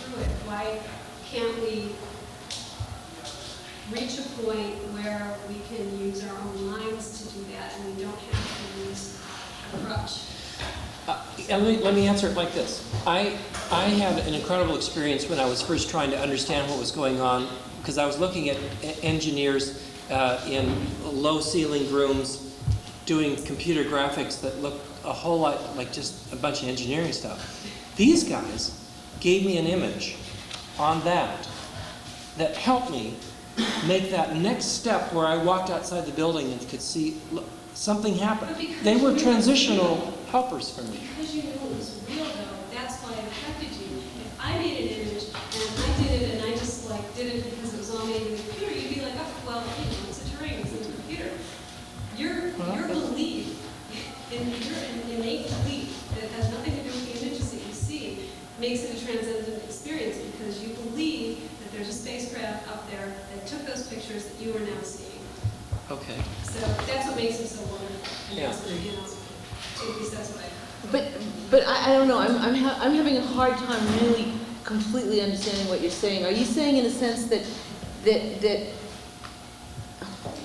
through it. Why can't we reach a point where we can use our own minds to do that, and we don't have to use a crutch? Let me answer it like this. I had an incredible experience when I was first trying to understand what was going on, because I was looking at engineers in low ceilinged rooms doing computer graphics that looked a whole lot like just a bunch of engineering stuff. These guys gave me an image on that helped me make that next step where I walked outside the building and could see, look, something happened. They were transitional helpers for me. Because you knew it was real, though, that's why it affected you. If I made an image and I did it and I just like did it because it was all made in the computer, you'd be like, oh, well, you know, it's a terrain, it's in the computer. Your belief, your innate belief that has nothing to do with the images that you see, makes it a transcendent experience because you believe that there's a spacecraft up there that took those pictures that you are now seeing. Okay. So that's what makes it so wonderful. And Yeah. that's what, you know, at least that's what I. But I don't know. I'm having a hard time really completely understanding what you're saying. Are you saying in a sense that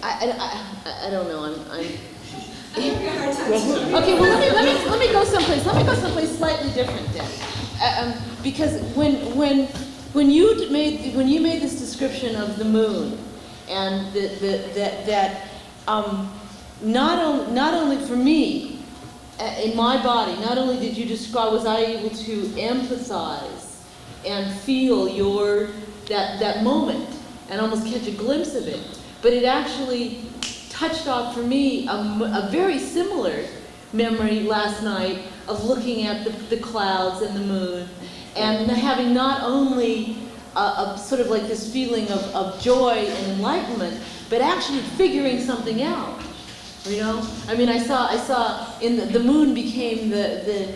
I don't know. I'm having a hard time. Okay, well let me go someplace. Let me go someplace slightly different then, because when you made this description of the moon, and that not only for me in my body, not only did you describe, was I able to empathize and feel that moment and almost catch a glimpse of it, but it actually touched off for me a very similar memory last night of looking at the clouds and the moon and having not only a sort of like this feeling of joy and enlightenment, but actually figuring something out. You know, I mean, I saw in the moon became a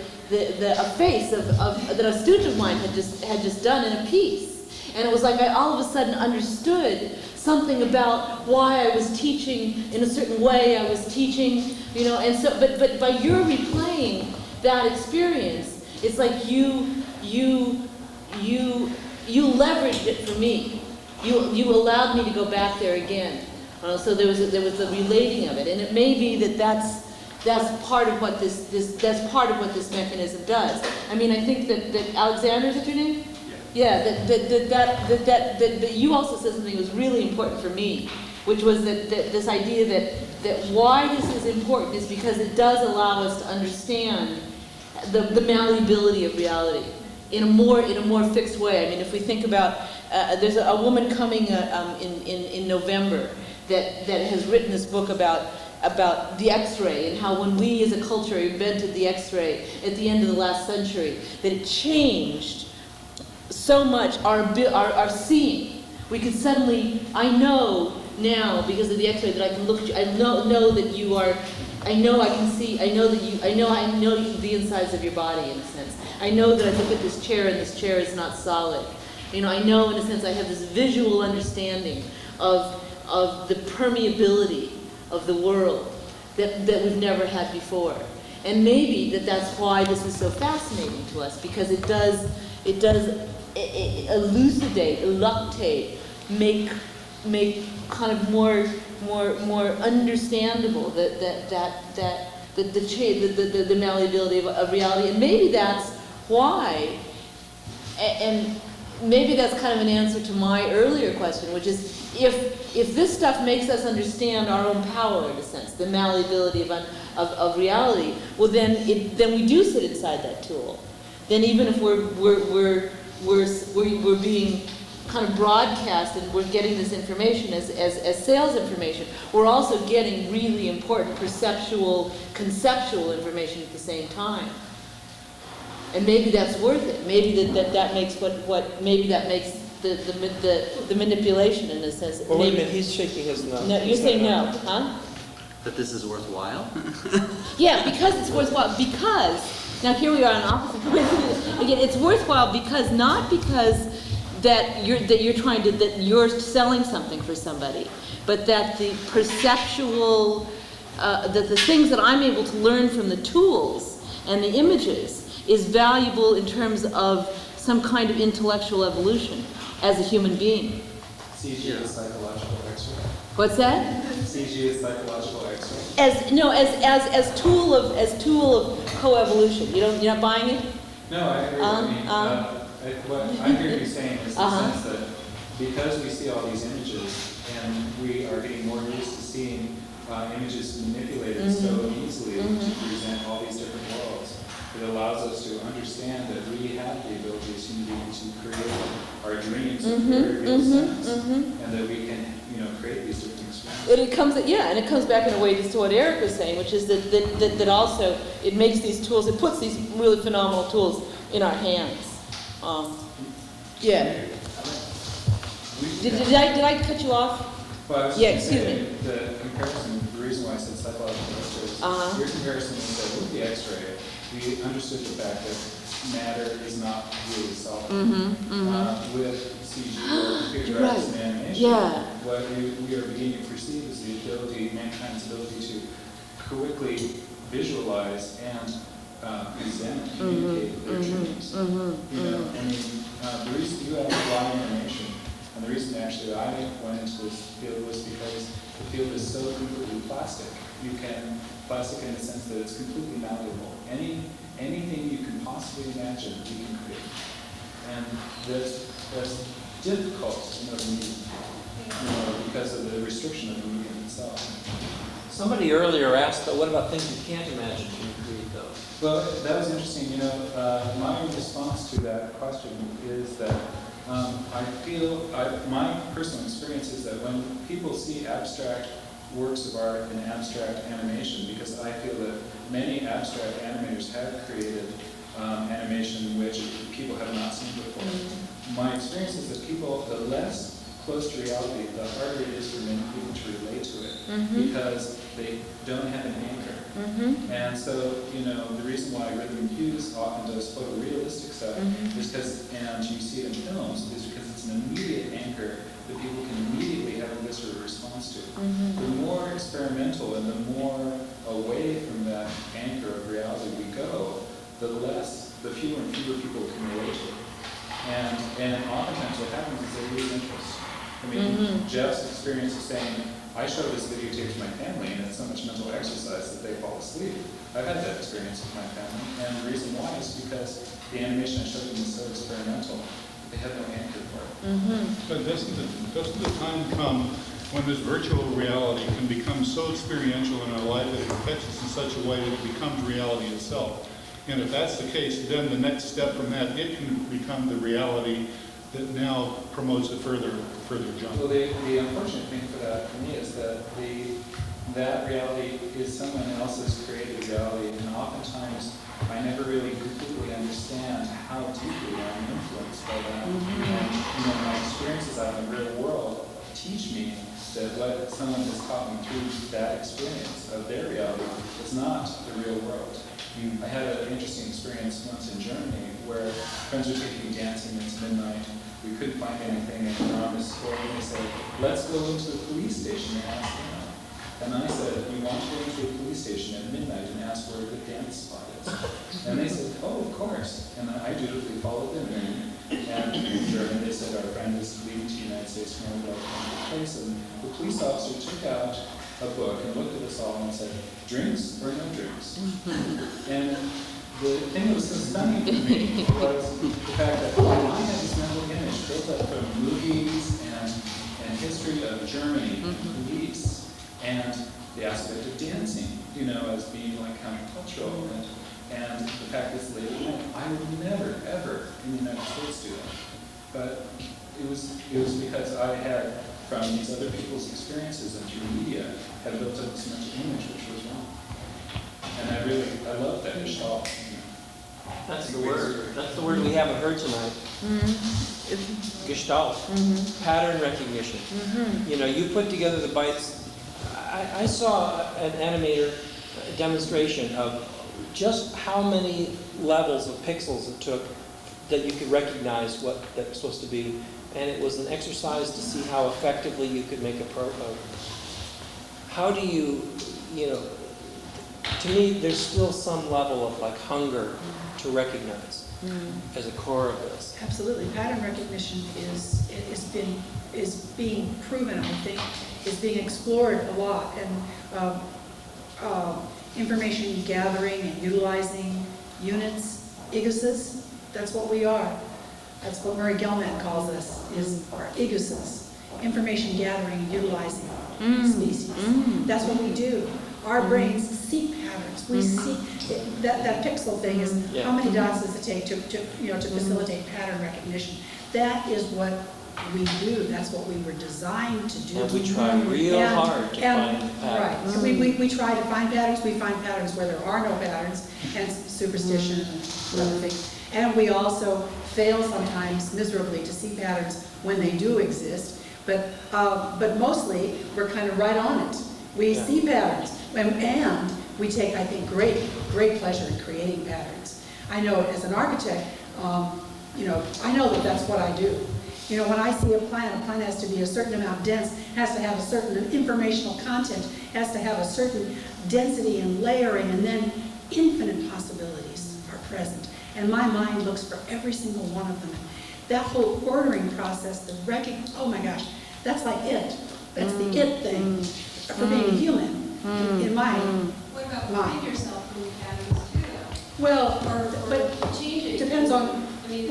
face of that a student of mine had just done in a piece, and it was like I all of a sudden understood something about why I was teaching in a certain way I was teaching, you know, and so but by your replaying that experience, it's like you leveraged it for me. You allowed me to go back there again. So there was a relating of it, and it may be that's part of what this mechanism does. I mean, I think that Alexander, is that your name? Yeah. That you also said something that was really important for me, which was that this idea that why this is important is because it does allow us to understand the malleability of reality in a more fixed way. I mean, if we think about there's a woman coming in November that has written this book about the X-ray and how when we as a culture invented the X-ray at the end of the last century, that it changed so much our seeing. We could suddenly, I know now because of the X-ray that I can look at you. I know that you are. I know I can see. I know that you. I know the insides of your body in a sense. I know that I look at this chair and this chair is not solid. You know, I know in a sense I have this visual understanding of the permeability of the world that we've never had before. And maybe that's why this is so fascinating to us, because it does elucidate, eluctate, make kind of more understandable the malleability of reality. And maybe that's why, and maybe that's kind of an answer to my earlier question, which is if this stuff makes us understand our own power in a sense, the malleability of reality, well then we do sit inside that tool. Then even if we're being kind of broadcast and we're getting this information as sales information, we're also getting really important perceptual, conceptual information at the same time. And maybe that's worth it. Maybe that makes maybe that makes the manipulation in a sense. Well, wait a minute, he's shaking his no. No, you're saying no, huh? That this is worthwhile? Yeah, because it's worthwhile. Because now here we are on opposite points. Again, it's worthwhile because not because that you're selling something for somebody, but that the perceptual that the things that I'm able to learn from the tools and the images is valuable in terms of some kind of intellectual evolution as a human being. CG is psychological X-ray. What's that? CG is psychological X-ray. As tool of coevolution. You're not buying it? No, I agree. What I hear you saying is the sense that because we see all these images and we are getting more used to seeing images manipulated so easily to present all these different worlds, it allows us to understand that we have the ability as human beings to create our dreams in a very real sense, and that we can, create these different experiences. And it comes back in a way to what Eric was saying, which is that also it makes these tools, it puts these really phenomenal tools in our hands. Yeah. Did I cut you off? Well, I was Yeah, just excuse saying, the comparison, the reason why I said psychological X-rays, your comparison is that with the X-ray, we understood the fact that matter is not really solid. With CG or computer graphics and animation, what we are beginning to perceive is the ability, mankind's ability to quickly visualize and present, communicate their dreams. The reason you have raw animation, and the reason actually I went into this field was because the field is so completely plastic. Plastic in the sense that it's completely malleable. Anything you can possibly imagine, you can create. And that's difficult in the medium, because of the restriction of the medium itself. Somebody earlier asked, what about things you can't imagine can you create those? Well, that was interesting. My response to that question is that my personal experience is that when people see abstract works of art in abstract animation, because I feel that many abstract animators have created animation which people have not seen before. My experience is that the less close to reality, the harder it is for many people to relate to it, because they don't have an anchor. And so, the reason why Rhythm Hughes often does photorealistic stuff is because, and you see it in films, is because it's an immediate anchor that people can immediately have a visceral response to. The more experimental and the more away from that anchor of reality we go, the fewer and fewer people can relate to it. And oftentimes what happens is they lose interest. Jeff's experience of saying, I show this videotape to my family and it's so much mental exercise that they fall asleep. I've had that experience with my family, and the reason why is because the animation I showed them is so experimental that they have no anchor for it. But doesn't the time come when this virtual reality can become so experiential in our life that it affects us in such a way that it becomes reality itself? And if that's the case, then the next step from that, it can become the reality that now promotes a further jump. Well, the unfortunate thing for that for me is that that reality is someone else's created reality, and oftentimes I never really completely understand how deeply I'm influenced by that. And my experiences out in the real world teach me that what someone has taught me through that experience of their reality is not the real world. I had an interesting experience once in Germany where friends were taking me dancing. It's midnight. We couldn't find anything, and we're on this floor, and they said, let's go into the police station and ask them. And I said, you want to go into a police station at midnight and ask where a good dance spot is? And they said, oh, of course. And I dutifully followed them in. And in German, they said, our friend is leaving to the United States tomorrow, we'd like to find a place. And the police officer took out a book and looked at us all and said, drinks or no drinks? And the thing that was so stunning to me was the fact that I had this mental image built up from movies and history of Germany, police, and the aspect of dancing, as being like countercultural. And the fact that this lady went, I would never, ever in the United States do that. But it was because I had, from these other people's experiences and through media, had built up this mental image which was wrong. And I love that gestalt. That's the word. That's the word we haven't heard tonight. Gestalt. Pattern recognition. You put together the bytes. I saw an animator demonstration of just how many levels of pixels it took that you could recognize what that was supposed to be. And it was an exercise to see how effectively you could make how do you, to me, there's still some level of hunger to recognize. as a core of this. Absolutely. Pattern recognition is being proven, I think, is being explored a lot. And information gathering and utilizing units, iguses, that's what we are. That's what Murray Gell-Mann calls us, is our iguses. Information gathering and utilizing species. That's what we do. Our brains seek patterns. We seek, that pixel thing is how many dots does it take to facilitate pattern recognition. That is what we do. That's what we were designed to do. And we try real hard to find patterns. Right. We try to find patterns. We find patterns where there are no patterns, hence superstition and other things. And we also fail sometimes miserably to see patterns when they do exist. But mostly, we're kind of right on it. We see patterns, and we take, I think, great pleasure in creating patterns. I know as an architect, I know that that's what I do. When I see a plan has to be a certain amount dense, has to have a certain informational content, has to have a certain density and layering, and then infinite possibilities are present. And my mind looks for every single one of them. That whole ordering process, oh my gosh, that's like it. That's the it thing for being a human in my What about mind. find yourself in patterns too, though? Well, Or changing? it depends on, I mean,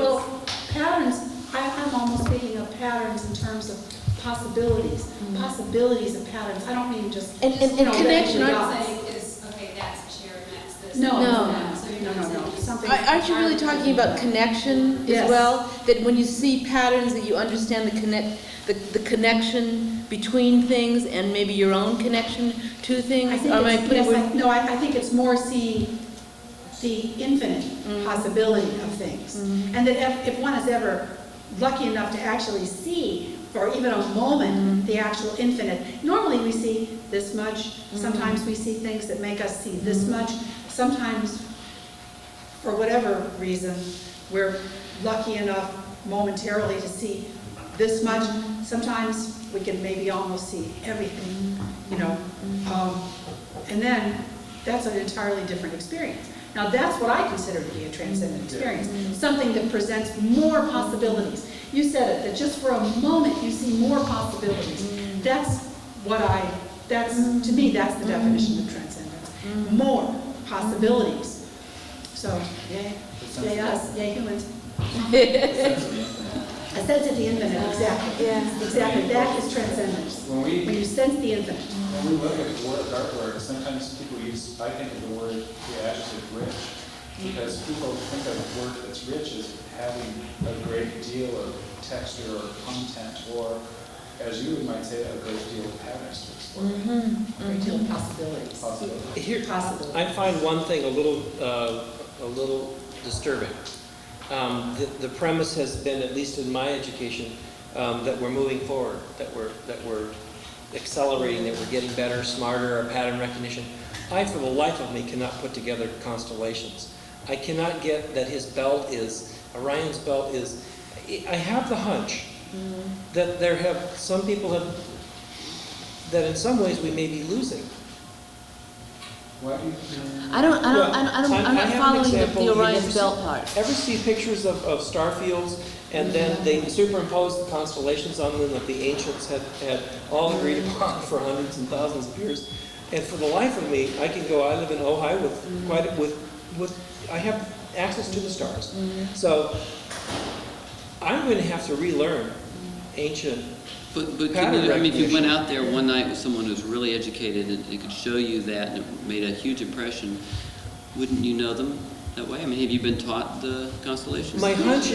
patterns, I'm almost speaking of patterns in terms of possibilities, possibilities of patterns. I don't mean just, And connection, regular what I'm dots. saying is, okay, that's a chair, and that's this. No, and No. that's that. So you're not saying just Something. Aren't you really talking about connection Yes. as well? That when you see patterns, that you understand the connection between things and maybe your own connection to things? I think Or am I it's, putting yes, I think it's more seeing the infinite possibility of things. And that if one is ever lucky enough to actually see, for even a moment, the actual infinite, normally we see this much, sometimes we see things that make us see this much, sometimes, for whatever reason, we're lucky enough momentarily to see this much, sometimes we can maybe almost see everything, and then that's an entirely different experience. Now that's what I consider to be a transcendent experience, something that presents more possibilities. You said it, that just for a moment you see more possibilities. To me, that's the definition of transcendence. More possibilities. So, yay us, yay humans. A sense of the infinite, exactly. Exactly, that is transcendence. When you sense the infinite. When we look at artwork, sometimes people I think of the word, the adjective rich, because people think of work that's rich as having a great deal of texture or content, or, as you might say, a great deal of patterns to explore. A great deal of possibilities. Here, Possibilities. I find one thing a little disturbing. The premise has been, at least in my education, that we're moving forward, that we're accelerating, that we're getting better, smarter, our pattern recognition. I, for the life of me, cannot put together constellations. I cannot get that Orion's belt is, I have the hunch that some people that in some ways we may be losing. I'm not following the Orion's belt part. Ever see pictures of star fields, and then they superimpose the constellations on them that the ancients had all agreed upon for hundreds and thousands of years? And for the life of me, I live in Ojai I have access to the stars. So I'm going to have to relearn ancient But pattern if you went recognition. out there one night with someone who's really educated and they could show you that and it made a huge impression, wouldn't you know them that way? I mean, have you been taught the constellations? My hunch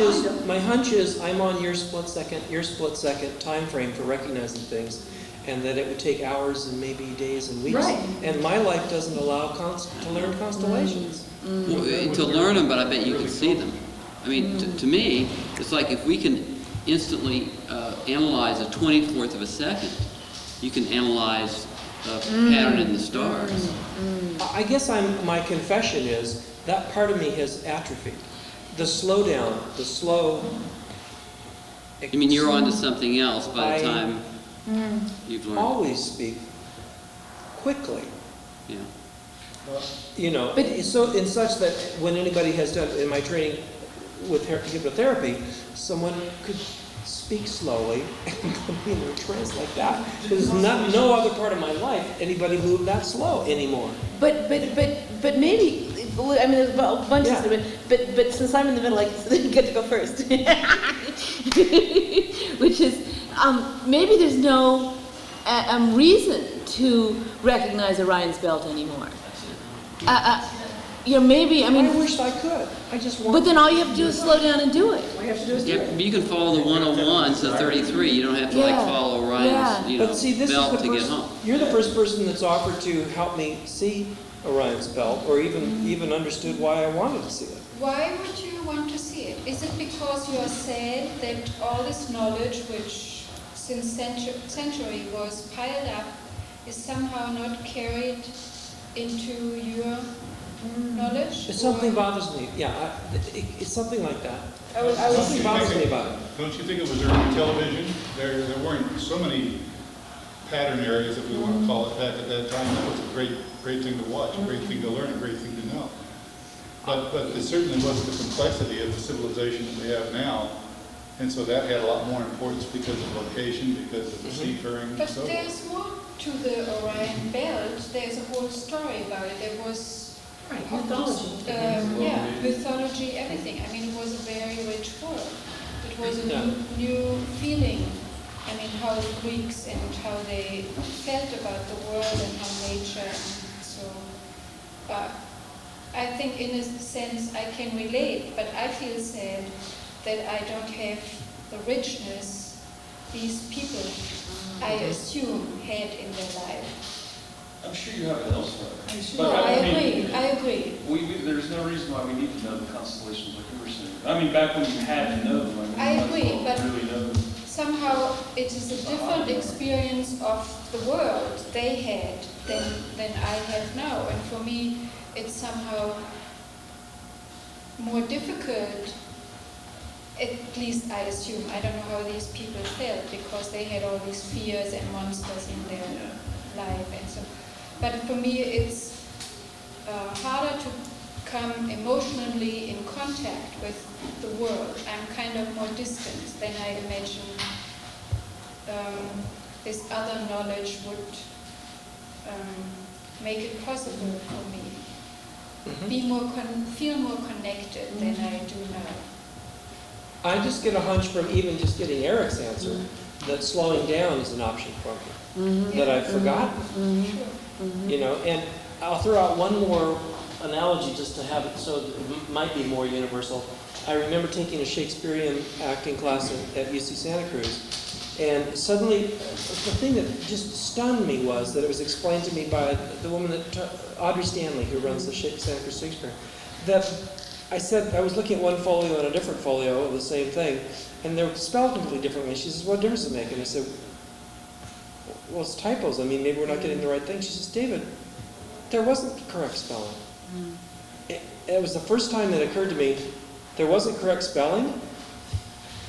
is I'm on your split second time frame for recognizing things, and that it would take hours and maybe days and weeks. Right. And my life doesn't allow to learn constellations. Well, to learn them, but I bet you can see them. I mean, to me, it's like if we can instantly analyze a 24th of a second, you can analyze a pattern in the stars. I guess my confession is that part of me has atrophied. The slowdown, the slow. I mean, you're onto something else by the time you've learned. Always speak quickly. Yeah. So in such that when anybody has done in my training, with hypnotherapy, someone could speak slowly and be in a trance like that. There's no other part of my life anybody moved that slow anymore. But maybe, I mean, there's a bunch of stuff, but since I'm in the middle, I get to go first. Which is, maybe there's no reason to recognize Orion's belt anymore. Maybe, I mean... I wished I could. I just want... But then all you have to do is slow down and do it. All you have to do is do it. You can follow the 101 to 33. You don't have to follow Orion's But see, this belt is to get home. You're the first person that's offered to help me see Orion's belt, or even understood why I wanted to see it. Why would you want to see it? Is it because you are sad that all this knowledge, which since century was piled up, is somehow not carried into your knowledge? Something bothers me. Yeah, it's something like that. Something Something bothers me about it. Don't you think it was early television? There weren't so many pattern areas, if we want to call it back at that time. That was a great thing to watch, a great thing to learn, a great thing to know. But it certainly wasn't the complexity of the civilization that we have now. And so that had a lot more importance because of location, because of the seafaring and But so forth. there's more to the Orion belt. There's a whole story about it. There was Mythology. mythology, everything. I mean, it was a very rich world. It was a new feeling. I mean, how the Greeks and how they felt about the world and how nature and so. I think in a sense I can relate, but I feel sad that I don't have the richness these people, I assume, had in their life. I'm sure you have it elsewhere. I agree. There's no reason why we need to know the constellations like you were saying. I mean, back when you had to know them. I agree, but really know them. somehow it is a different experience of the world they had than I have now. And for me, it's somehow more difficult, at least I assume. I don't know how these people felt because they had all these fears and monsters in their life and so. But for me, it's harder to come emotionally in contact with the world. I'm kind of more distant than I imagine this other knowledge would make it possible for me. Be feel more connected than I do now. I just get a hunch from even just getting Eric's answer that slowing down is an option for me that I've forgotten. You know, and I'll throw out one more analogy just to have it so that it might be more universal. I remember taking a Shakespearean acting class at UC Santa Cruz, and suddenly the thing that just stunned me was that it was explained to me by the woman that Audrey Stanley, who runs the Santa Cruz Shakespeare, that I said I was looking at one folio and a different folio of the same thing, and they were spelled completely differently. She says, "What difference does it make?" And I said, "Well, it's typos. I mean, maybe we're not getting the right thing." She says, "David, there wasn't correct spelling." It was the first time that occurred to me, there wasn't correct spelling.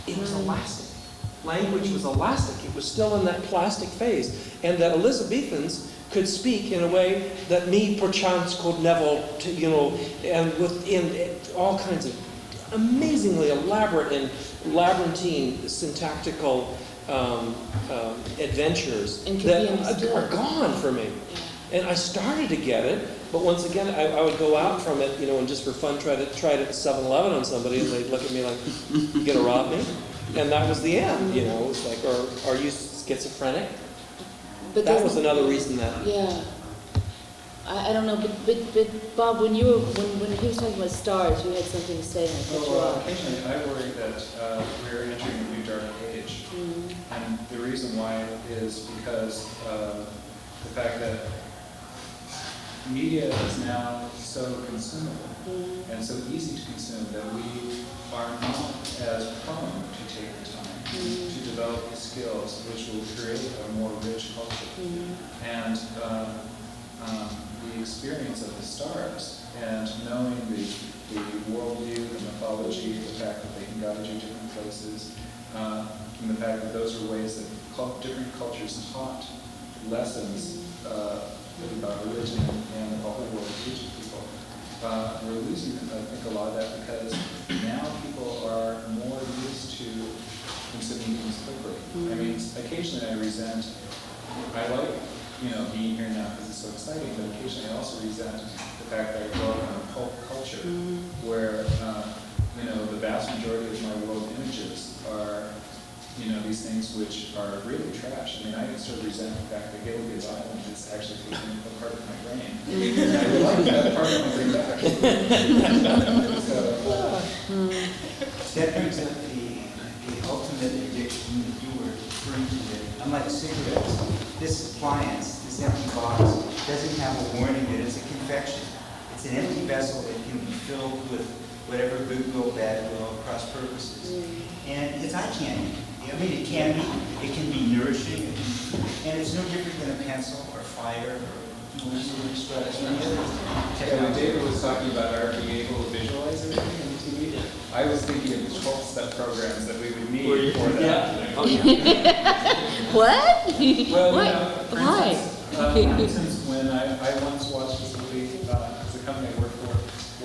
It was elastic. Language was elastic. It was still in that plastic phase. And that Elizabethans could speak in a way that me, perchance, could never, and within all kinds of amazingly elaborate and labyrinthine syntactical adventures that are gone for me. And I started to get it, but once again, I would go out from it, and just for fun try it at 7-Eleven on somebody, and they'd look at me like, "You gonna rob me?" And that was the end, It was like, are you schizophrenic? But that was another reason that. Yeah. I don't know, but Bob, when he was talking about stars, you had something to say, and I cut you off. Occasionally I worry that we're entering a new dark age. And the reason why is because the fact that media is now so consumable and so easy to consume that we are not as prone to take the time to develop the skills which will create a more rich culture. And the experience of the stars and knowing the worldview, the mythology, the fact that they can guide you to different places, and the fact that those are ways that different cultures taught lessons about religion and the whole world teaching people. we're losing, I think, a lot of that because now people are more used to consuming things quickly. I mean, occasionally I resent, I like, being here now because it's so exciting, but occasionally I also resent the fact that I grow up in a pulp culture where, the vast majority of my world images are, these things which are really trash. I mean, I sort of resent the fact that Gilligan's Island is actually taking a part of my brain. And I would like that part of my brain back. That brings up the ultimate addiction that you were referring to there. Unlike cigarettes, this appliance, this empty box, doesn't have a warning that it's a confection. It's an empty vessel that can be filled with whatever goodwill, badwill, cross purposes. And it's eye candy. I mean, it can be nourishing, and it's no different than a pencil or fire or tools or express or any other Yeah, when David was talking about our being able to visualize everything on TV, I was thinking of the 12-step programs that we would need for that. Yeah. Oh, yeah. What? Well, What? for Why? instance, when I once watched this movie, because the company I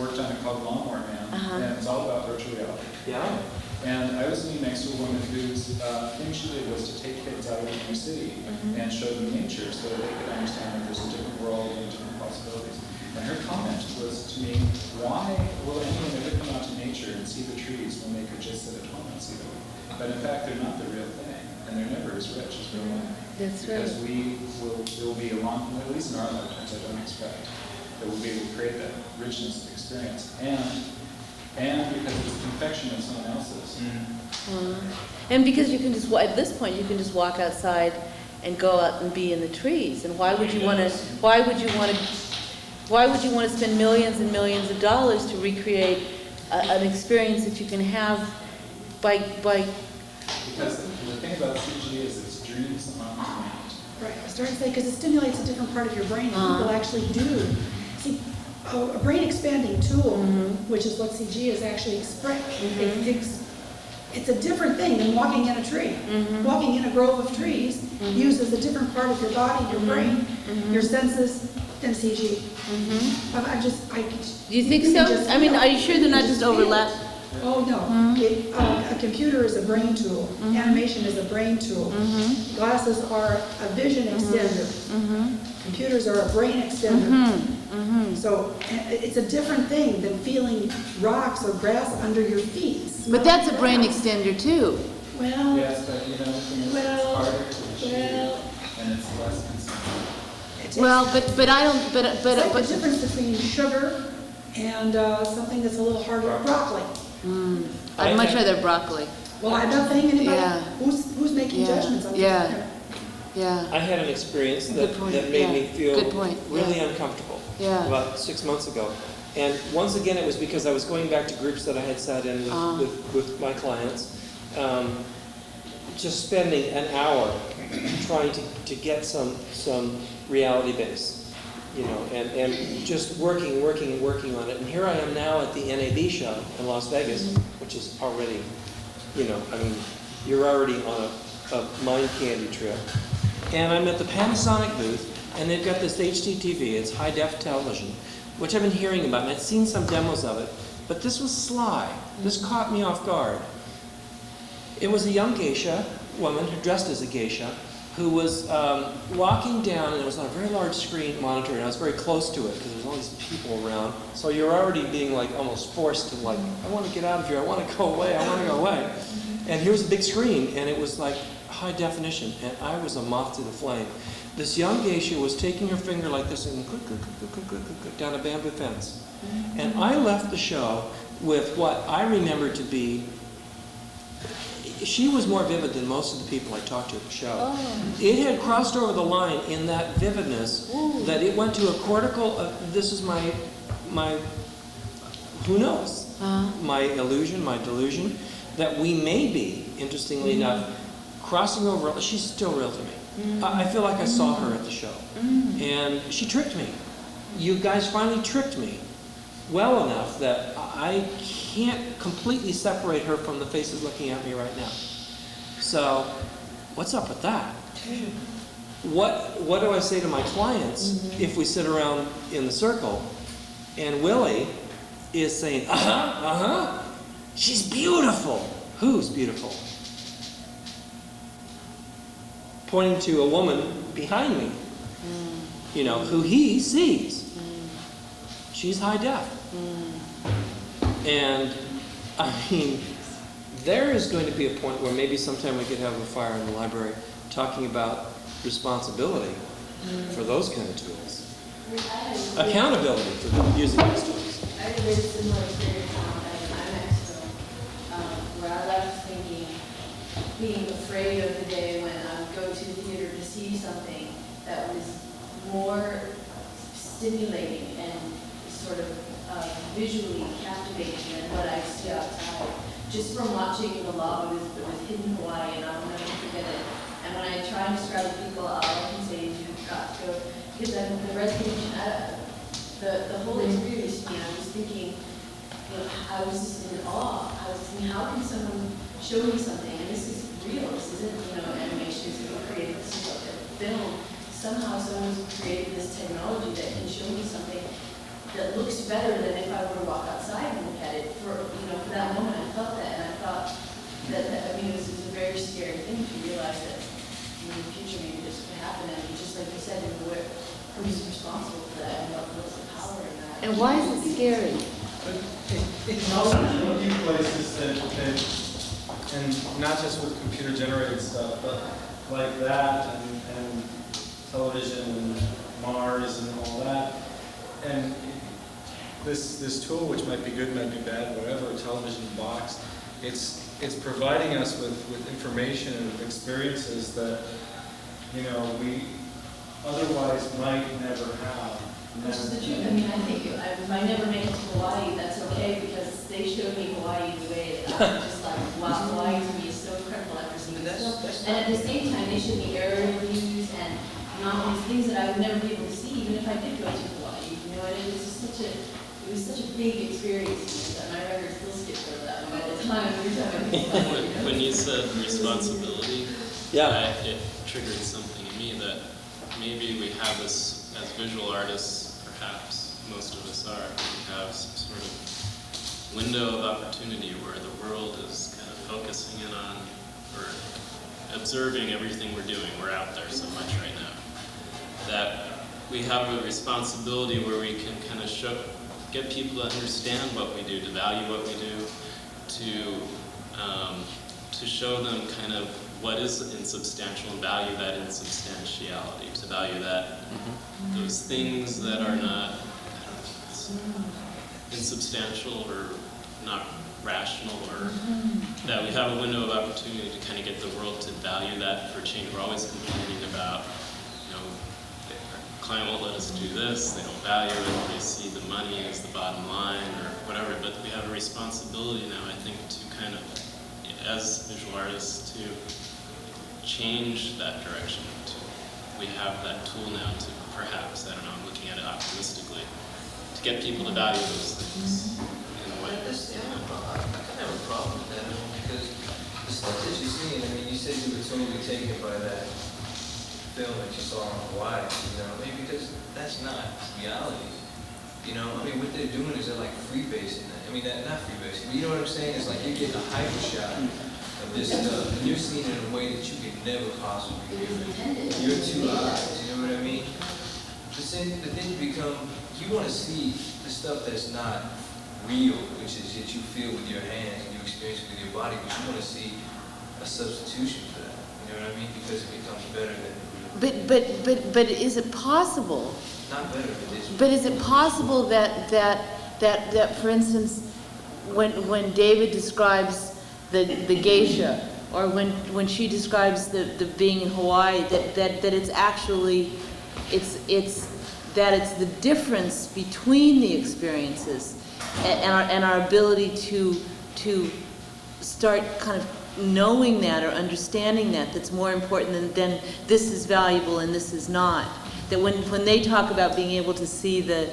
worked on it called Lawnmower Man, and it's all about virtual reality. Yeah. And I was sitting next to a woman whose thing she did was to take kids out of the inner city and show them nature so that they could understand that there's a different world and different possibilities. And her comment was to me, why will anyone ever come out to nature and see the trees when they could just sit at home and see them? But in fact, they're not the real thing, and they're never as rich as real life. That's right. Because there will be a long, at least in our lifetimes, I don't expect, that we'll be able to create that richness of experience. And because it's a confection of someone else's. And because you can just, at this point, you can just walk outside and go out and be in the trees. And why would you want to spend millions and millions of dollars to recreate an experience that you can have by? Because the thing about CG is it's dreams on demand. Right, I was starting to say, because it stimulates a different part of your brain, and people actually do. See, a brain expanding tool, which is what CG is actually it's a different thing than walking in a tree. Walking in a grove of trees uses a different part of your body, your brain, your senses, than CG. Do you think so? I mean, are you sure they're not just overlap? Oh, no. A computer is a brain tool. Animation is a brain tool. Glasses are a vision extender. Computers are a brain extender. So it's a different thing than feeling rocks or grass under your feet. But that's a brain extender too. Well, yes, but it's harder to achieve, and it's less consistent. Well, but I don't. But it's like the difference between sugar and something that's a little harder, broccoli. I'd much rather broccoli. Well, I'm not saying anybody. Yeah. Who's making judgments on this? Yeah. I had an experience that made me feel really uncomfortable about 6 months ago. And once again, it was because I was going back to groups that I had sat in with my clients, just spending an hour trying to get some reality base, and just working on it. And here I am now at the NAB show in Las Vegas, which is already, you're already on a mind candy trip. And I'm at the Panasonic booth, and they've got this HD TV, it's high-def television, which I've been hearing about, and I'd seen some demos of it, but this was sly. This caught me off guard. It was a young geisha woman who dressed as a geisha who was walking down, and it was on a very large screen monitor, and I was very close to it because there was all these people around. So you're already being almost forced to I want to get out of here, I want to go away, I want to go away. And here's a big screen, and it was high definition, and I was a moth to the flame. This young geisha was taking her finger like this and down a bamboo fence. And I left the show with what I remember to be, she was more vivid than most of the people I talked to at the show. It had crossed over the line in that vividness that it went to a cortical, this is my who knows, my illusion, my delusion, that we may be, interestingly enough, crossing over. She's still real to me. I feel like I saw her at the show. And she tricked me. You guys finally tricked me well enough that I can't completely separate her from the faces looking at me right now. So, what's up with that? What do I say to my clients if we sit around in the circle And Willie is saying, she's beautiful. Who's beautiful? Pointing to a woman behind me, you know, who he sees. She's high def. And, I mean, there is going to be a point where maybe sometime we could have a fire in the library talking about responsibility for those kind of tools. Accountability for using those tools. I had a very similar experience in IMAX, where I left thinking, being afraid of the day when I would go to the theater to see something that was more stimulating and sort of visually captivating than what I see outside. Just from watching The Lava with Hidden Hawaii, and I'll never forget it. And when I try and describe to people, all I can say is you've got to go, because the recognition, the whole experience to me, I was thinking, you know, I was just in awe. I was thinking, how can someone show me something? And this is real. This isn't, you know, animation. This isn't creative. This is like a film. Somehow someone's created this technology that can show me something that looks better than if I were to walk outside and look at it. For, you know, for that moment, I felt that, and I thought that I mean, it was a very scary thing to realize that in the future maybe this could happen. And just like you said, you know, who's responsible for that, and what's the power in that? And why is it scary? It's also in a few places that, and not just with computer-generated stuff, but like that, and television, and Mars, and all that. And this tool, which might be good, might be bad, whatever, a television box, it's providing us with information and experiences that, you know, we otherwise might never have. Which is the truth. I mean, I think if I never make it to Hawaii, that's okay, because they showed me Hawaii in a way that I was just like, wow, Hawaii to me is so incredible. I've never seen it. And at the same time, they showed me air reviews and all these things that I would never be able to see, even if I did go to Hawaii. You know, and it was just such a big experience. And my record still skips over that one all the time. When you said responsibility, it triggered something in me that maybe we have this as visual artists, perhaps most of us are, we have some sort of window of opportunity where the world is kind of focusing in on or observing everything we're doing. We're out there so much right now that we have a responsibility where we can kind of get people to understand what we do, to value what we do, to show them kind of what is insubstantial and value that insubstantiality, to value that those things that are not insubstantial or not rational, or that we have a window of opportunity to kind of get the world to value that for change. We're always complaining about, you know, our client won't let us do this, they don't value it, they see the money as the bottom line or whatever, but we have a responsibility now, I think, to kind of, as visual artists, to change that direction. We have that tool now to perhaps, I don't know, I'm looking at it optimistically, to get people to value those things in a way. I kind of have a problem with that, because the stuff that you're seeing, I mean, you said you were totally taken by that film that you saw on Hawaii, you know, I mean, because that's not reality. You know, I mean, what they're doing is they're like freebasing it. I mean, not freebasing, but you know what I'm saying? It's like you're getting a hyper shot of this stuff, and you're seeing it in a way that you could never possibly do it. Your two eyes, you know what I mean? The thing become, you want to see the stuff that's not real, which is that you feel with your hands and you experience it with your body, but you want to see a substitution for that. You know what I mean? Because it becomes better than real. But is it possible? Not better, but it's. But is it possible that for instance, when David describes the geisha, or when she describes the being in Hawaii, that it's actually it's the difference between the experiences and our ability to start kind of knowing that or understanding that's more important than this is valuable and this is not. That when they talk about being able to see the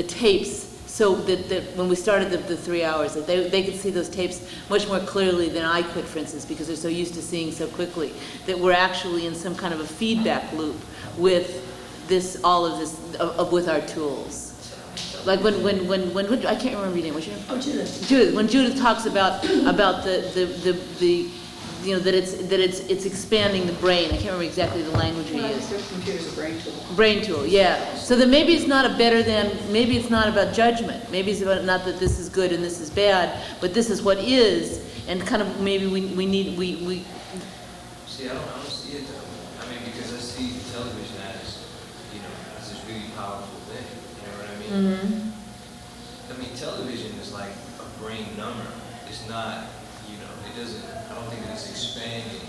tapes, so that when we started the 3 hours, that they could see those tapes much more clearly than I could, for instance, because they're so used to seeing so quickly, that we're actually in some kind of a feedback loop with all of this with our tools. Like when I can't remember your name. What's your name? Oh, Judith. Judith. When Judith talks about the you know, that it's expanding the brain. I can't remember exactly the language we Well, use. the computer's a brain tool. Brain tool, yeah. So then maybe it's not a better than, maybe it's not about judgment. Maybe it's about not that this is good and this is bad, but this is what is, and kind of maybe we See, I don't see it though. I mean, because I see television as, you know, as this really powerful thing. You know what I mean? Mm-hmm. I mean, television is like a brain number. It's not, you know, it doesn't, I don't think it's expanding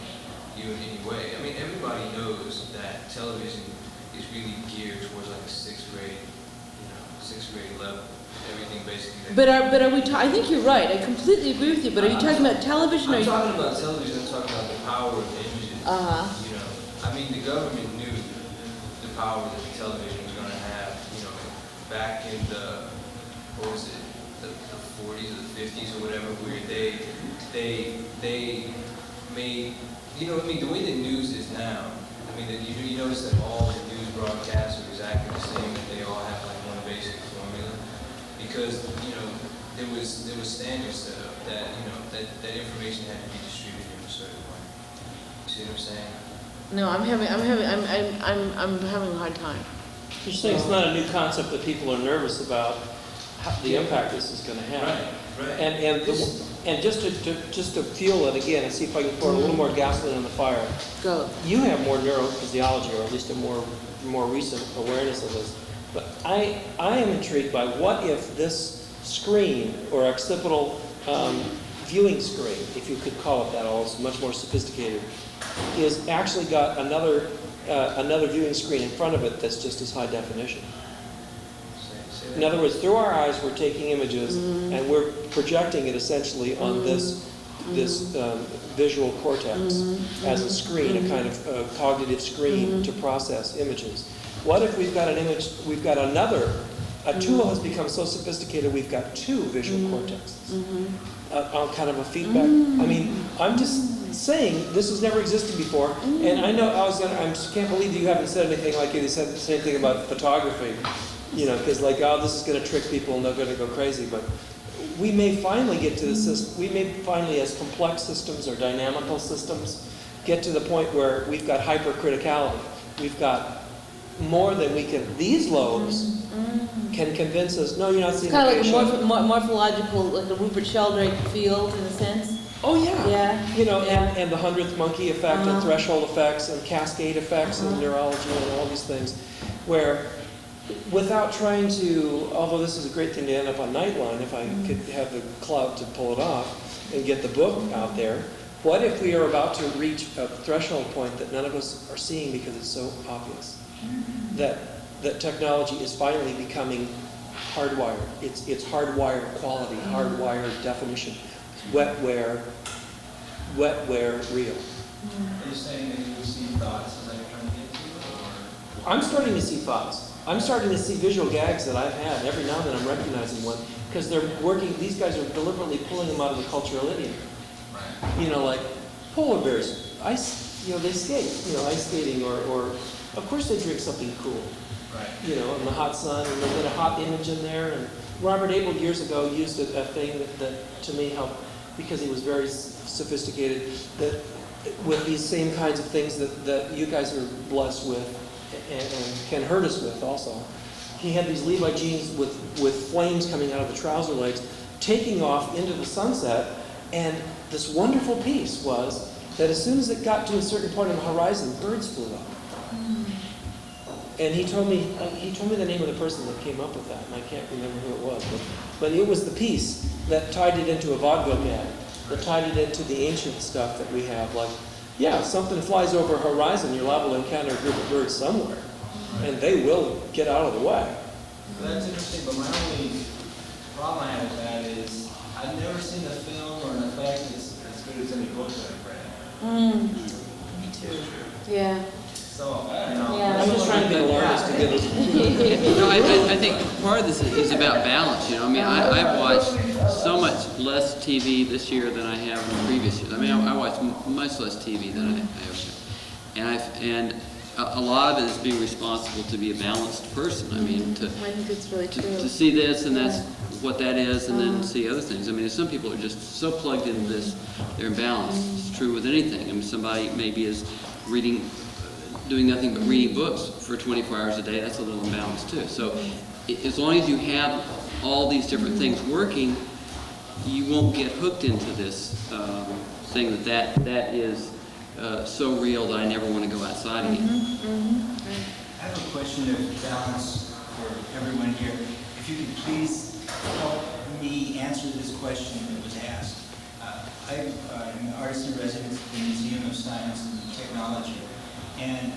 you in any way. I mean, everybody knows that television is really geared towards like a sixth grade level. Everything basically. But are we? I think you're right. I completely agree with you. But are you talking about television? I'm talking about television. I'm talking about the power of images. You know, I mean, the government knew the power that the television was going to have. You know, back in the what was it, the 40s or the 50s or whatever, where they made, you know, I mean, the way the news is now. I mean, you notice that all the news broadcasts are exactly the same. That they all have like one basic formula. Because, you know, there was standards set up that, you know, that information had to be distributed in a certain way. You see what I'm saying? No, I'm having a hard time. You're saying it's not a new concept that people are nervous about the impact this is going to have. Right. And just to fuel it again and see if I can pour a little more gasoline on the fire. Go. You have more neurophysiology, or at least a more recent awareness of this. But I am intrigued by what if this screen, or occipital viewing screen, if you could call it that, although it's much more sophisticated, is actually got another viewing screen in front of it that's just as high definition. In other words, through our eyes we're taking images and we're projecting it essentially on this visual cortex as a screen, a kind of cognitive screen to process images. What if we've got an image, we've got a tool has become so sophisticated we've got two visual cortexes on kind of a feedback. I mean, I'm just saying this has never existed before, and I know I just can't believe that you haven't said anything like you said the same thing about photography, you know, because like, oh, this is going to trick people and they're going to go crazy, but we may finally get to the system, we may finally, as complex systems or dynamical systems, get to the point where we've got hypercriticality. We've got more than we can, these lobes can convince us, no, you're not seeing the It's kind of like a morphological, like a Rupert Sheldrake field in a sense. Oh yeah. Yeah. You know, and the 100th monkey effect and threshold effects and cascade effects in neurology and all these things, where without trying to, although this is a great thing to end up on Nightline, if I could have the clout to pull it off and get the book out there, what if we are about to reach a threshold point that none of us are seeing because it's so obvious? That technology is finally becoming hardwired. It's hardwired quality, hardwired definition. Wetware, real. Are you saying that you see thoughts as you're trying to get to, or? I'm starting to see thoughts. I'm starting to see visual gags that I've had. Every now and then I'm recognizing one because they're working. These guys are deliberately pulling them out of the cultural idiom. Right. You know, like polar bears, ice. You know, they skate. You know, ice skating, or of course they drink something cool. Right. You know, in the hot sun, and they get a hot image in there. And Robert Abel years ago used a thing that to me helped because he was very sophisticated. That with these same kinds of things that you guys are blessed with and can hurt us with also. He had these Levi jeans with flames coming out of the trouser legs, taking off into the sunset, and this wonderful piece was that as soon as it got to a certain point on the horizon, birds flew up. And he told me the name of the person that came up with that, and I can't remember who it was, but it was the piece that tied it into a vaudeville gag, that tied it into the ancient stuff that we have, like, yeah, if something flies over a horizon, you're liable to encounter a group of birds somewhere, and they will get out of the way. Well, that's interesting, but my only problem I have with that is I've never seen a film or an effect that's as good as any book that I've read. Me too. Yeah. So, I don't know. Yeah. I'm just trying to be an artist to get us. No, I think part of this is about balance. You know, I mean, I've watched so much less TV this year than I have in previous years. I mean, I watch much less TV than I have, and a lot of it is being responsible to be a balanced person. I mean, I think it's really true. to see this and that's what that is, and then see other things. I mean, some people are just so plugged into this, they're imbalanced. It's true with anything. I mean, somebody maybe is doing nothing but reading books for 24 hours a day. That's a little imbalanced too. So as long as you have all these different things working, you won't get hooked into this thing that is so real that I never want to go outside again. I have a question of balance for everyone here. If you could please help me answer this question that was asked. I'm an artist in residence at the Museum of Science and Technology, and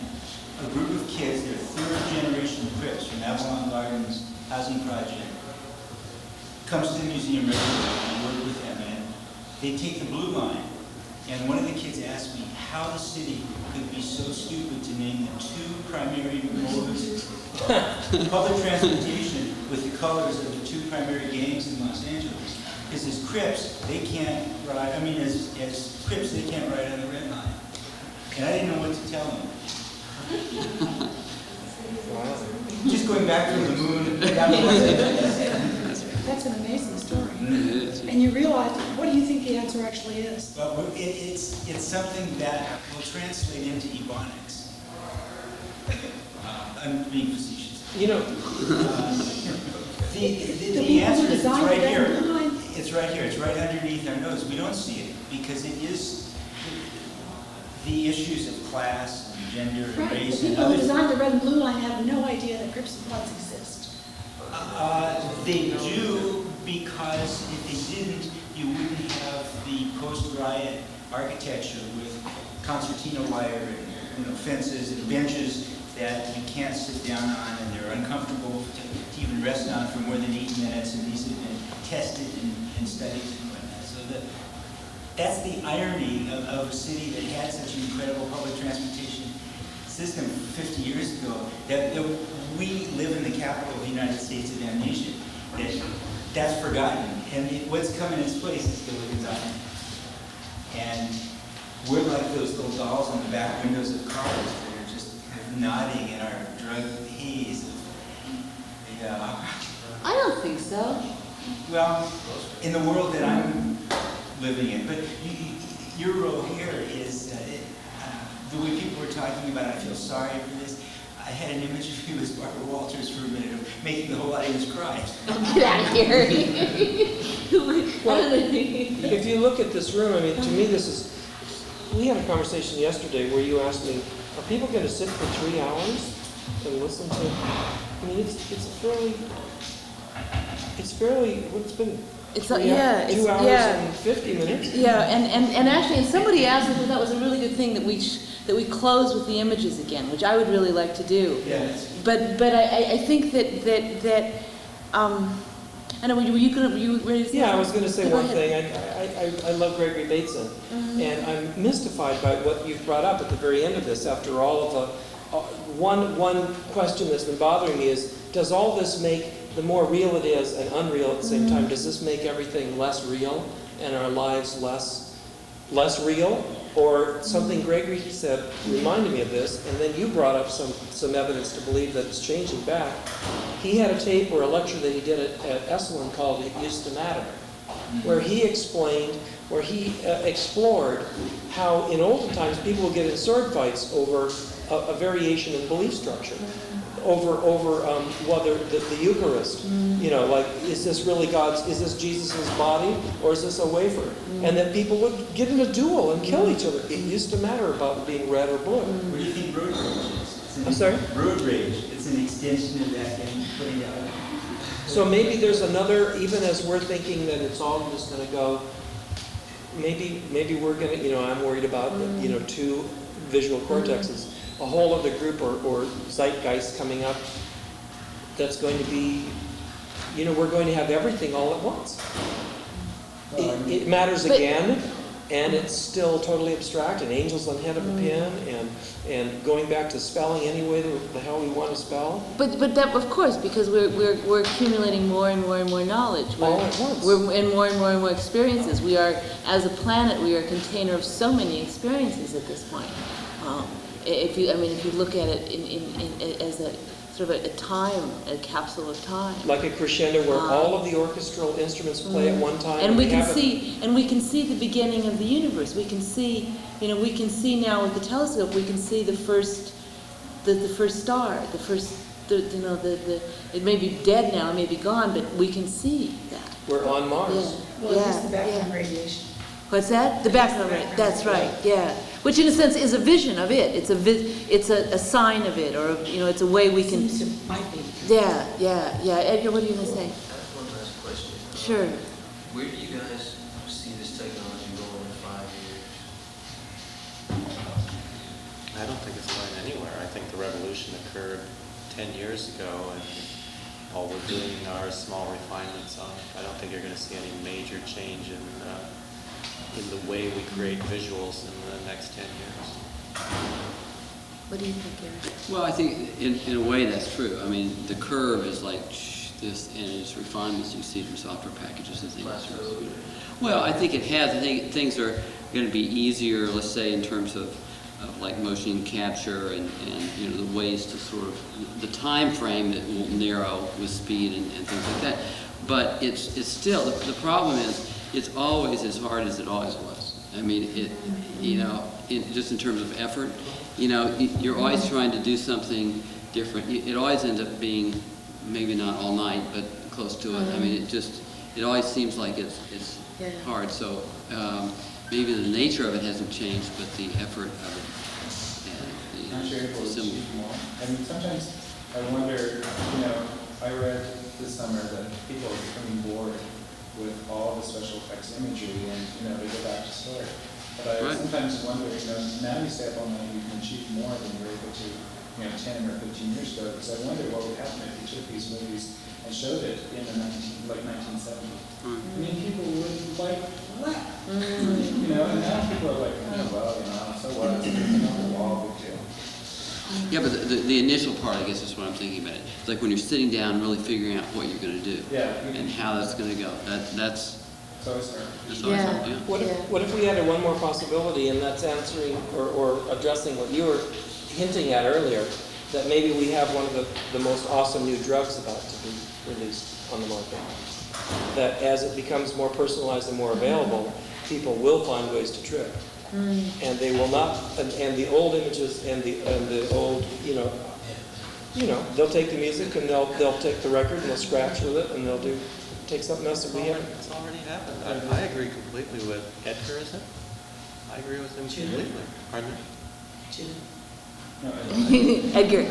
a group of kids, they're third-generation Crips from Avalon Gardens Housing Project, comes to the museum regularly, and I work with them, and they take the Blue Line. And one of the kids asked me how the city could be so stupid to name the two primary modes of public transportation with the colors of the two primary gangs in Los Angeles. Because as Crips, they can't ride, as Crips, they can't ride on the Red Line. And I didn't know what to tell them. Just going back from the moon down to Los Angeles. That's an amazing story. And you realize, what do you think the answer actually is? Well, it's something that will translate into Ebonics. I'm being facetious. You know, the answer is right here. It's right here. It's right underneath our nose. We don't see it because it is the issues of class and gender and race. The people who designed the red and blue line have no idea that Crips and Bloods exist. They do, because if they didn't, you wouldn't have the post-riot architecture with concertina wire and fences and benches that you can't sit down on, and they're uncomfortable to even rest on for more than 8 minutes, and these have been tested and studied and whatnot. So that's the irony of a city that had such an incredible public transportation system 50 years ago, that we live in the capital of the United States of amnesia, that's forgotten. And what's come in its place is still design. And we're like those little dolls on the back windows of cars that are just kind of nodding in our drug haze. I don't think so. Well, in the world that I'm living in, but your role here is the way people were talking about it. I feel sorry for this. I had an image of you as Barbara Walters for a minute, of making the whole audience cry. Oh, get out of here. Well, if you look at this room, I mean, to me this is, we had a conversation yesterday where you asked me, are people going to sit for 3 hours and listen to, I mean, it's fairly, what's been? It's 2 hours and 50 minutes. Yeah, and actually, and somebody asked me, that was a really good thing that we close with the images again, which I would really like to do. Yes. But I think that I know, were you ready to say? Yeah, I was going to say one ahead. thing. I love Gregory Bateson, and I'm mystified by what you've brought up at the very end of this. After all of the one question that's been bothering me is, does all this make, the more real it is and unreal at the same time, does this make everything less real and our lives less real? Or something Gregory said reminded me of this, and then you brought up some evidence to believe that it's changing back. He had a tape or a lecture that he did at Esalen called It Used to Matter, where he explained, where he explored how in olden times people would get in sword fights over a variation in belief structure. Over whether the Eucharist, like, is this really is this Jesus' body, or is this a wafer? And that people would get in a duel and kill each other. It used to matter about being red or blue. What do you think road rage is? I'm sorry? Road rage. It's an extension of that and putting out. So maybe there's another, even as we're thinking that it's all just going to go, maybe we're going to, I'm worried about, 2 visual cortexes. A whole other group or zeitgeist coming up that's going to be, we're going to have everything all at once. It matters again, and it's still totally abstract, and angels on the head of a pin, and going back to spelling any way the hell we want to spell. But that, of course, because we're accumulating more and more and more knowledge. All at once. We're in more and more experiences. We are, as a planet, we are a container of so many experiences at this point. If you look at it in as a sort of a capsule of time. Like a crescendo where all of the orchestral instruments play at one time. And we can see the beginning of the universe. We can see, we can see now with the telescope. We can see the first star, it may be dead now, it may be gone, but we can see that. We're on Mars. Well, it's the background radiation. What's that? The background radiation. That's right. Yeah. Which, in a sense, is a vision of it. It's a sign of it, or it's a way we can. Might be. Yeah. Edgar, what are you going to say? I have one last question. Sure. Where do you guys see this technology going in 5 years? I don't think it's going anywhere. I think the revolution occurred 10 years ago, and all we're doing are small refinements on it. I don't think you're going to see any major change in the way we create visuals in the next 10 years. What do you think, Eric? Well, I think in a way that's true. I mean, the curve is like this, and its refinements you see from software packages and things. Well, I think it has. I think things are going to be easier, let's say, in terms of like motion capture and the ways to sort of, the time frame that will narrow with speed and things like that. But it's still, the problem is, it's always as hard as it always was. I mean, just in terms of effort, you're always trying to do something different. It always ends up being maybe not all night, but close to it. I mean, it always seems like it's hard. So maybe the nature of it hasn't changed, but the effort of it is similar. I mean, sometimes I wonder, I read this summer that people are becoming bored with all the special effects imagery, and they go back to story. But I sometimes wonder, now you stay up all night, you can achieve more than you were able to, 10 or 15 years ago. Because I wonder what would happen if you took these movies and showed it in the 1970s. I mean, people would laugh. And now people are like, oh well, so what? It's on the wall, big deal. Yeah, but the initial part, I guess, is what I'm thinking about it. It's like when you're sitting down, really figuring out what you're going to do, and how that's going to go. That's always hard. Yeah. What if we added one more possibility, and that's answering or addressing what you were hinting at earlier, that maybe we have one of the most awesome new drugs about to be released on the market. That as it becomes more personalized and more available, people will find ways to trick. And they will not, and the old images and the old, they'll take the music and they'll take the record and they'll scratch with it and they'll take something else that we haven't. It's already happened. I agree completely with Edgar, is it? I agree with him completely. Pardon me? Edgar.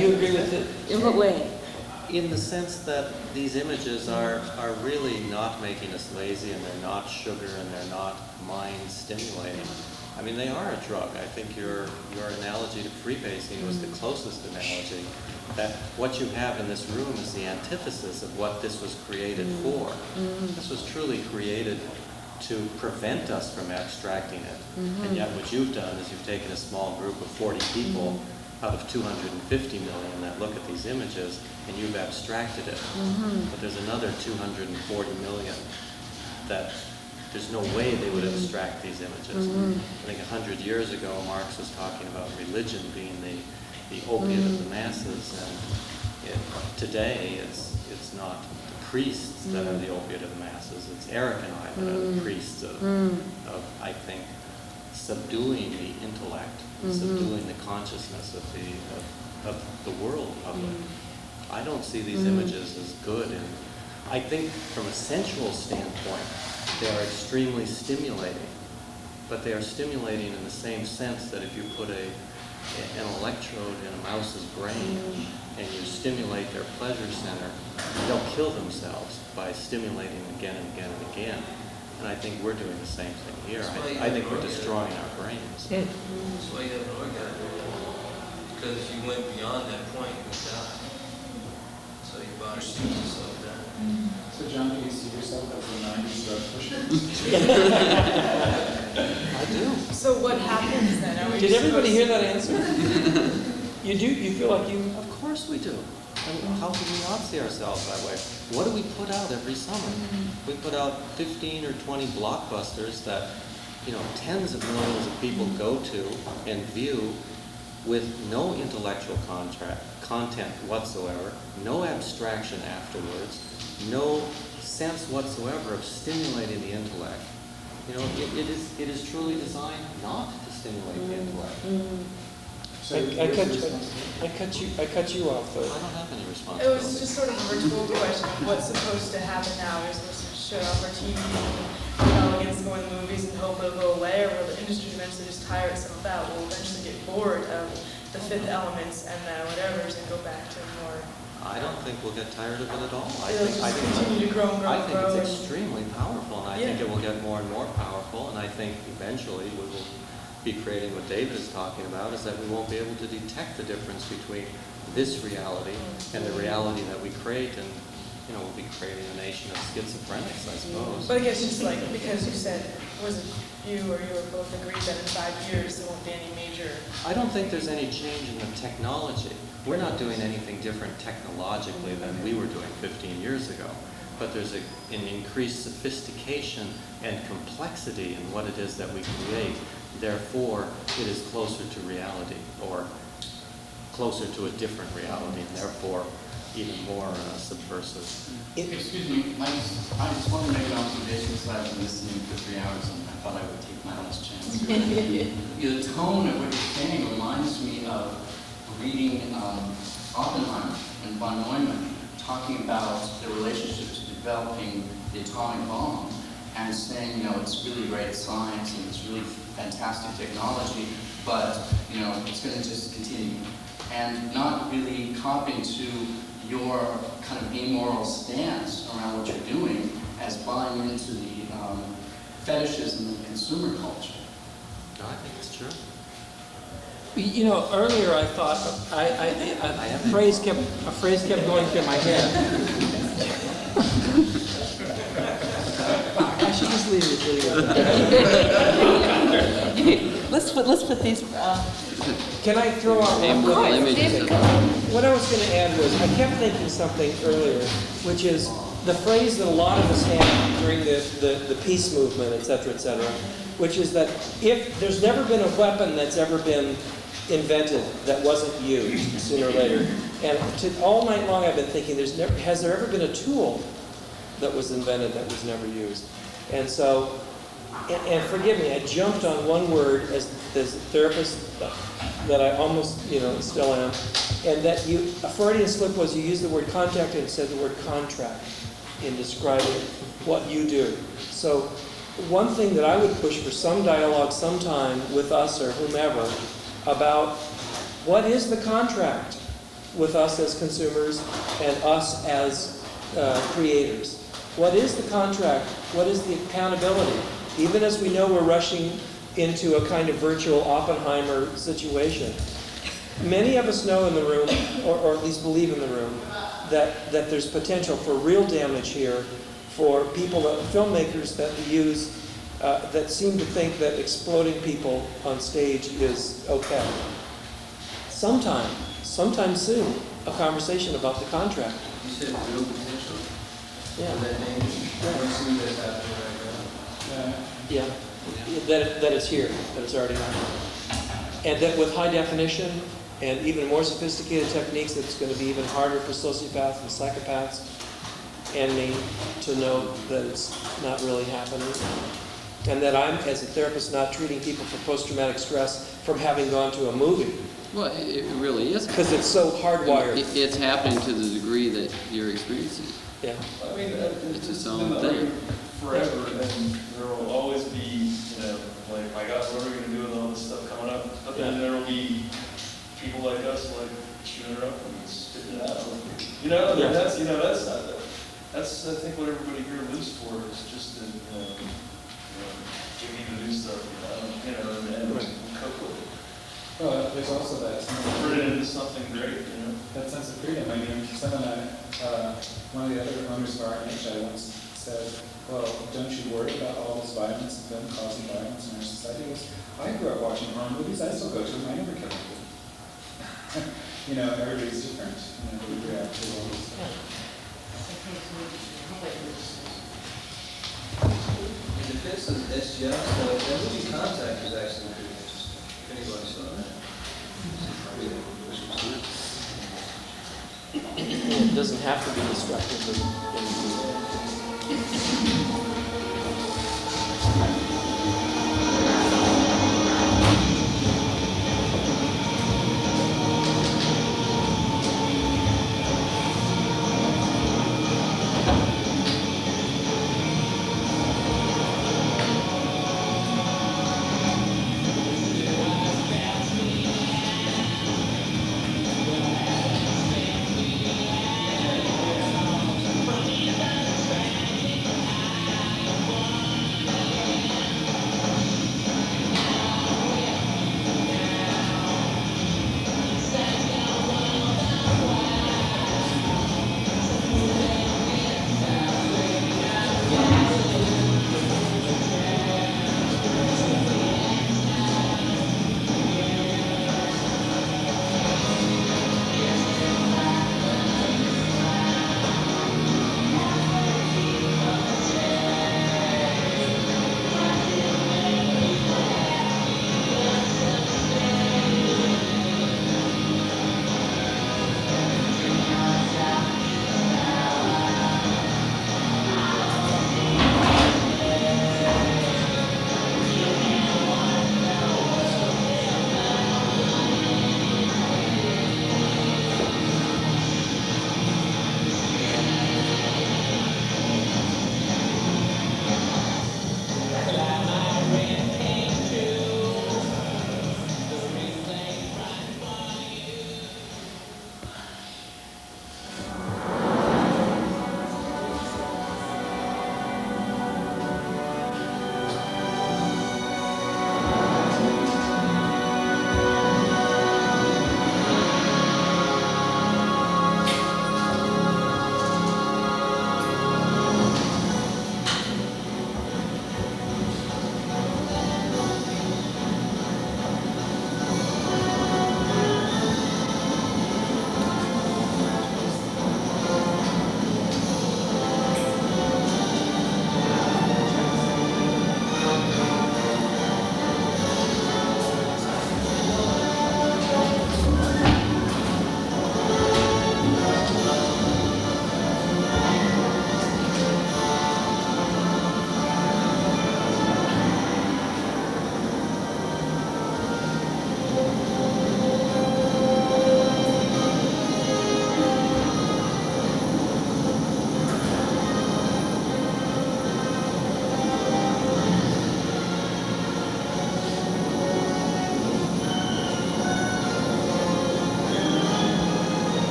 You agree with it? In what way? In the sense that these images are really not making us lazy, and they're not sugar, and they're not mind stimulating. I mean, they are a drug. I think your analogy to freebasing was the closest analogy. That what you have in this room is the antithesis of what this was created for. This was truly created to prevent us from abstracting it. And yet what you've done is you've taken a small group of 40 people out of 250 million that look at these images, and you've abstracted it. But there's another 240 million that there's no way they would abstract these images. I think 100 years ago, Marx was talking about religion being the opiate of the masses, and today it's not the priests that are the opiate of the masses. It's Eric and I that are the priests of I think, subduing the intellect, subduing the consciousness of the world public. I don't see these images as good, and I think from a sensual standpoint, they are extremely stimulating. But they are stimulating in the same sense that if you put an electrode in a mouse's brain and you stimulate their pleasure center, they'll kill themselves by stimulating again and again and again. And I think we're doing the same thing here. I think we're destroying our brains. That's why you have an orgasm. Because if you went beyond that point, you would die. So your body shoots itself down. So John, do you see yourself as a 90s drug pusher? I do. So what happens then? Did everybody hear that answer? You do? You feel like you... Of course we do. I mean, how can we not see ourselves that way? What do we put out every summer? We put out 15 or 20 blockbusters that tens of millions of people go to and view with no intellectual content whatsoever, no abstraction afterwards, no sense whatsoever of stimulating the intellect. It is truly designed not to stimulate the intellect. I cut you off, though. I don't have any It responsibility. was just sort of a ritual question of what's supposed to happen now. You're supposed to shut off our TV and elegance, go in the movies and hope it'll go away, or will the industry eventually just tire itself out? We'll eventually get bored of the fifth elements and the whatever's and go back to more. I don't think we'll get tired of it at all. I It'll think continue to grow and grow I and think grow. it's extremely powerful, and I think it will get more and more powerful, and I think eventually we will be creating what David is talking about, is that we won't be able to detect the difference between this reality and the reality that we create, and we'll be creating a nation of schizophrenics, I suppose. But I guess just like, because you said, was it you or you were both agreed that in 5 years there won't be any major... I don't think there's any change in the technology. We're not doing anything different technologically than we were doing 15 years ago. But there's an increased sophistication and complexity in what it is that we create. Therefore, it is closer to reality, or closer to a different reality, and therefore even more subversive. Excuse me, I just want to make an observation, because I've been listening for 3 hours and I thought I would take my last chance. The tone of what you're saying reminds me of reading Oppenheimer and von Neumann talking about the relationship to developing the atomic bomb and saying, it's really great science and it's really fantastic technology, but, it's going to just continue. And not really copying to your kind of amoral stance around what you're doing as buying into the fetishism of consumer culture. No, I think it's true. Earlier I thought a phrase kept going through my head. I should just leave it. Let's put these. Can I throw out one more thing? What I was going to add was I kept thinking something earlier, which is the phrase that a lot of us had during the peace movement, et cetera, which is that if there's never been a weapon that's ever been invented that wasn't used sooner or later, and all night long I've been thinking, has there ever been a tool that was invented that was never used? And so, and forgive me, I jumped on one word as a therapist that I almost, still am, and that a Freudian slip was you used the word contact and said the word contract in describing what you do. So one thing that I would push for some dialogue sometime with us or whomever about what is the contract with us as consumers and us as creators. What is the contract? What is the accountability? Even as we know we're rushing into a kind of virtual Oppenheimer situation, many of us know in the room, or at least believe in the room, that there's potential for real damage here for people, filmmakers that that seem to think that exploding people on stage is okay. Sometime soon, a conversation about the contract. You said real potential? Yeah. That name? I see that's happening right now. Yeah. That it's here, that it's already happening. And that with high definition and even more sophisticated techniques, it's going to be even harder for sociopaths and psychopaths and me to know that it's not really happening. And that I'm, as a therapist, not treating people for post-traumatic stress from having gone to a movie. Well, it really is. Because it's so hardwired. It's happening to the degree that you're experiencing. Yeah. I mean, it's its been own that thing. way forever, and there will always be, like, my God, what are we going to do with all this stuff coming up? But then there will be people like us, like, chewing it up and spitting it out. That's I think what everybody here lives for, is just to, give me the new stuff, and cope with it. Well, there's also that Turn it into something great, that sense of freedom. I mean, one of the other owners of RH, I once said, well, don't you worry about all this violence and film causing violence in our society? I grew up watching horror movies. I still go to them. I never kill people. Everybody's different. We react to all this stuff. In the Objects of SGI stuff, that movie Contact is actually pretty interesting. If anybody saw that. It doesn't have to be destructive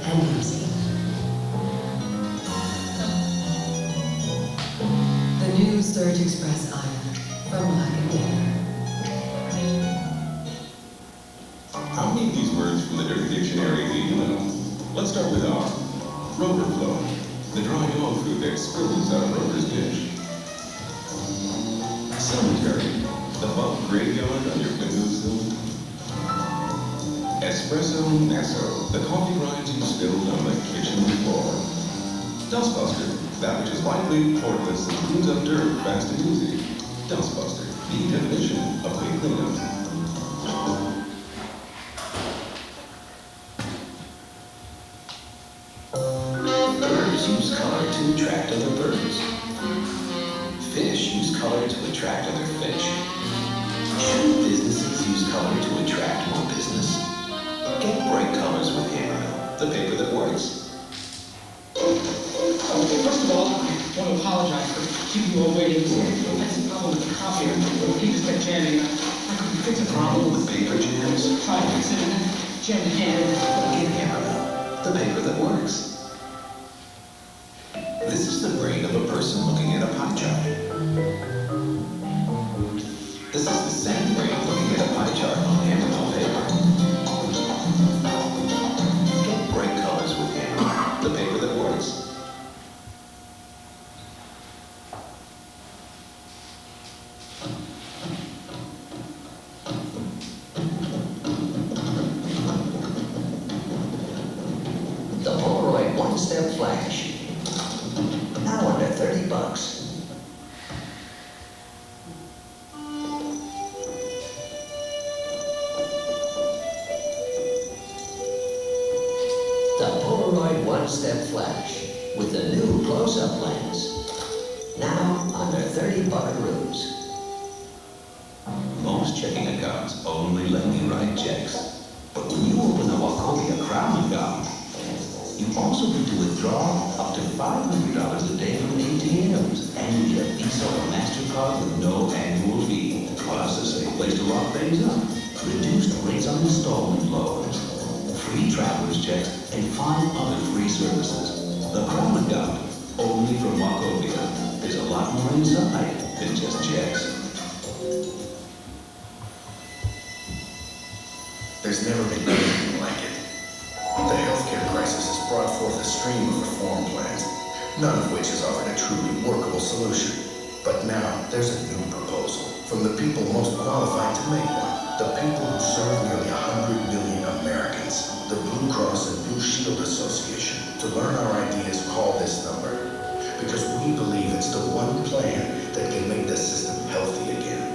and easy. new Surge Express iron from Black & Decker. How many of these words from the Dirty Dictionary do you know? Let's start with R. Rover flow. The dry dog food that spills out of Rover's dish. Cemetery. The bump graveyard on your windowsill. Espresso Nesso. The coffee grinds you spilled on the kitchen floor. Dustbuster. That which is lightly, poreless, and cleans up dirt fast and easy. Dustbuster. The definition of quick cleanup. Birds use color to attract other birds. Fish use color to attract other fish. And businesses use color to attract more business. Get bright colors with Emerald, the paper that works. Okay, first of all, I want to apologize for keeping you all waiting. I had some problem with the copier. The pages kept jamming. I couldn't fix it. Problem with paper jams? Tried to fix it and then jammed again. Get Emerald, the paper that works. This is the brain of a person looking at a pie chart. This is the same brain looking at a pie chart on Emerald paper. Get bright colors with Emerald, the paper that works. The Polaroid one-step flash. Now under $30. The Polaroid one-step flash with the new close-up lens. Now under 30 buckaroos. Most checking accounts only let me write checks. But when you open a Wachovia Crown account, you also get to withdraw up to $500 a day from ATMs and you get a Visa or MasterCard with no annual fee. Plus a safe place to lock things up. Reduced rates on installment loans. Free traveler's checks and 5 other free services. The Crown account, only from Wachovia. There's a lot more inside than just checks. There's never been anything like it. The healthcare crisis has brought forth a stream of reform plans, none of which has offered a truly workable solution. But now, there's a new proposal from the people most qualified to make one. The people who serve nearly 100 million Americans. The Blue Cross and Blue Shield Association. To learn our ideas, call this number. Because we believe it's the one plan that can make the system healthy again.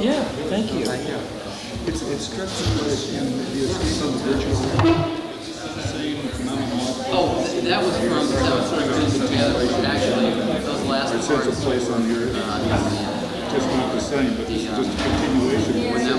Yeah, thank you. It struck me that in the escape of the virtual reality, same phenomenon. Oh, that was from actually those last It says a place on the earth. Just not the same, but this is just a continuation.